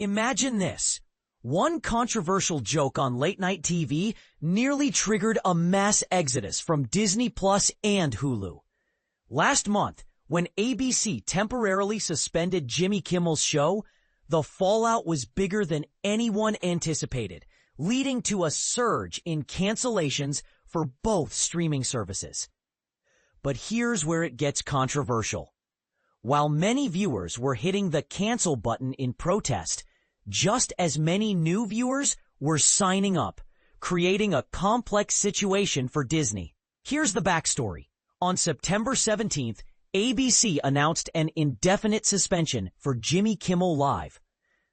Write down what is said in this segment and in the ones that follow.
Imagine this. One controversial joke on late-night TV nearly triggered a mass exodus from Disney Plus and Hulu. Last month, when ABC temporarily suspended Jimmy Kimmel's show, the fallout was bigger than anyone anticipated, leading to a surge in cancellations for both streaming services. But here's where it gets controversial. While many viewers were hitting the cancel button in protest, just as many new viewers were signing up, creating a complex situation for Disney. Here's the backstory. On September 17th, ABC announced an indefinite suspension for Jimmy Kimmel Live.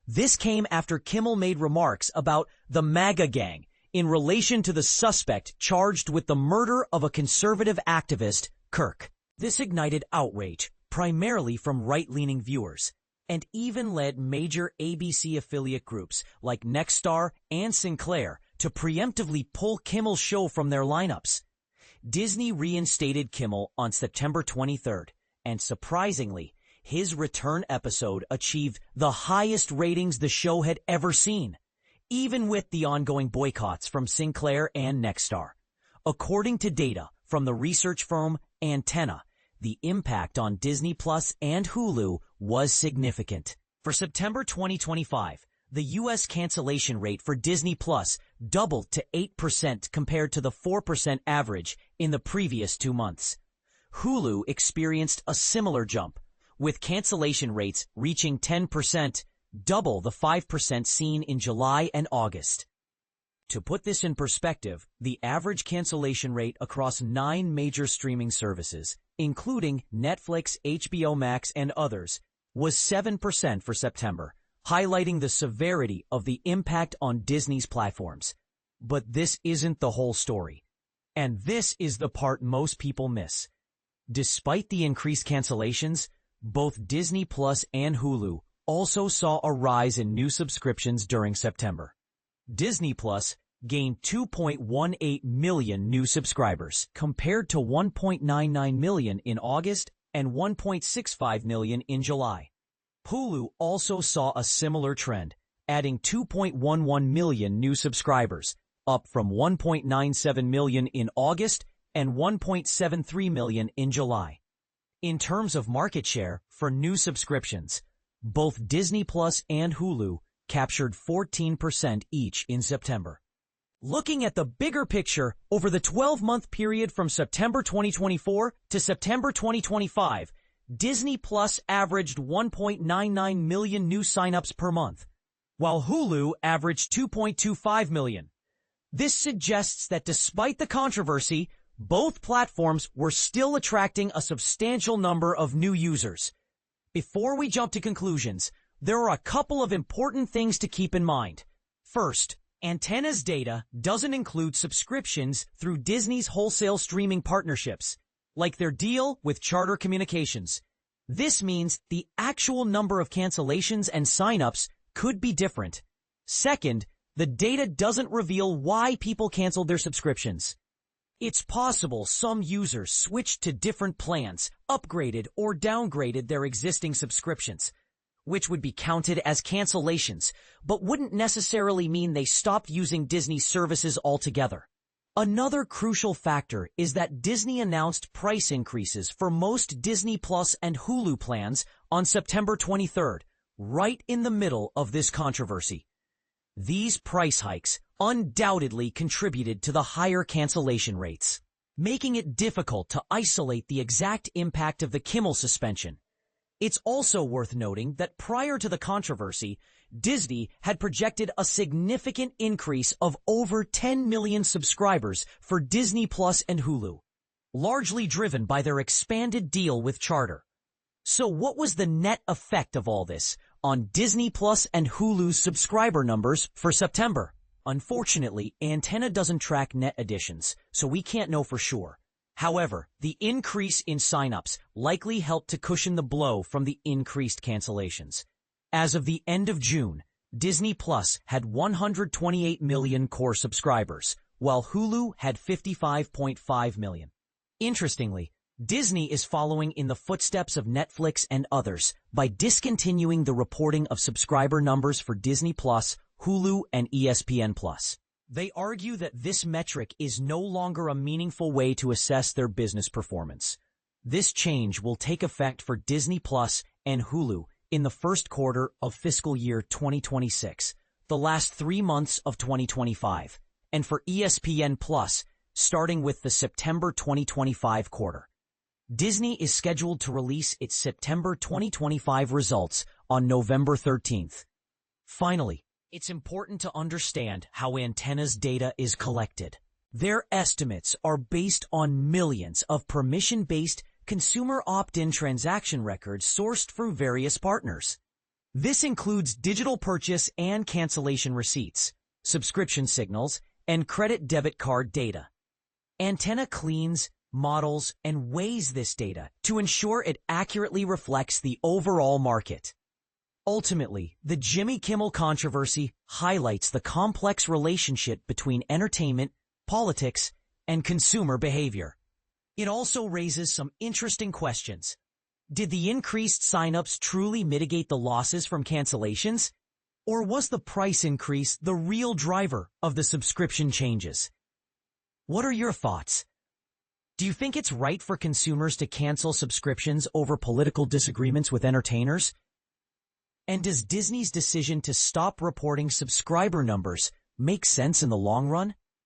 This came after Kimmel made remarks about the MAGA gang in relation to the suspect charged with the murder of a conservative activist, Kirk. This ignited outrage, primarily from right-leaning viewers, and even led major ABC affiliate groups like Nexstar and Sinclair to preemptively pull Kimmel's show from their lineups. Disney reinstated Kimmel on September 23rd, and surprisingly, his return episode achieved the highest ratings the show had ever seen, even with the ongoing boycotts from Sinclair and Nexstar. According to data from the research firm Antenna, the impact on Disney Plus and Hulu was significant. For September 2025, the U.S. cancellation rate for Disney Plus doubled to 8% compared to the 4% average in the previous 2 months. Hulu experienced a similar jump, with cancellation rates reaching 10%, double the 5% seen in July and August. To put this in perspective, the average cancellation rate across 9 major streaming services, including Netflix, HBO Max, and others, was 7% for September, highlighting the severity of the impact on Disney's platforms. But this isn't the whole story. And this is the part most people miss. Despite the increased cancellations, both Disney Plus and Hulu also saw a rise in new subscriptions during September. Disney Plus gained 2.18 million new subscribers, compared to 1.99 million in August and 1.65 million in July. Hulu also saw a similar trend, adding 2.11 million new subscribers, up from 1.97 million in August and 1.73 million in July. In terms of market share for new subscriptions, both Disney Plus and Hulu captured 14% each in September. Looking at the bigger picture over the 12-month period from September 2024 to September 2025, Disney Plus averaged 1.99 million new signups per month, while Hulu averaged 2.25 million. This suggests that despite the controversy, both platforms were still attracting a substantial number of new users. Before we jump to conclusions, there are a couple of important things to keep in mind. First, Antenna's data doesn't include subscriptions through Disney's wholesale streaming partnerships, like their deal with Charter Communications. This means the actual number of cancellations and signups could be different. Second, the data doesn't reveal why people canceled their subscriptions. It's possible some users switched to different plans, upgraded or downgraded their existing subscriptions, which would be counted as cancellations, but wouldn't necessarily mean they stopped using Disney services altogether. Another crucial factor is that Disney announced price increases for most Disney Plus and Hulu plans on September 23rd, right in the middle of this controversy. These price hikes undoubtedly contributed to the higher cancellation rates, making it difficult to isolate the exact impact of the Kimmel suspension. It's also worth noting that prior to the controversy, Disney had projected a significant increase of over 10 million subscribers for Disney Plus and Hulu, largely driven by their expanded deal with Charter. So what was the net effect of all this on Disney Plus and Hulu's subscriber numbers for September? Unfortunately, Antenna doesn't track net additions, so we can't know for sure. However, the increase in signups likely helped to cushion the blow from the increased cancellations. As of the end of June, Disney Plus had 128 million core subscribers, while Hulu had 55.5 million. Interestingly, Disney is following in the footsteps of Netflix and others by discontinuing the reporting of subscriber numbers for Disney+, Hulu, and ESPN+. They argue that this metric is no longer a meaningful way to assess their business performance. This change will take effect for Disney+ and Hulu in the first quarter of fiscal year 2026, the last 3 months of 2025, and for ESPN+, starting with the September 2025 quarter. Disney is scheduled to release its September 2025 results on November 13th. Finally, it's important to understand how Antenna's data is collected. Their estimates are based on millions of permission-based consumer opt-in transaction records sourced from various partners. This includes digital purchase and cancellation receipts, subscription signals, and credit debit card data. Antenna cleans, models, and weighs this data to ensure it accurately reflects the overall market. Ultimately, the Jimmy Kimmel controversy highlights the complex relationship between entertainment, politics, and consumer behavior. It also raises some interesting questions. Did the increased signups truly mitigate the losses from cancellations? Or was the price increase the real driver of the subscription changes? What are your thoughts? Do you think it's right for consumers to cancel subscriptions over political disagreements with entertainers? And does Disney's decision to stop reporting subscriber numbers make sense in the long run?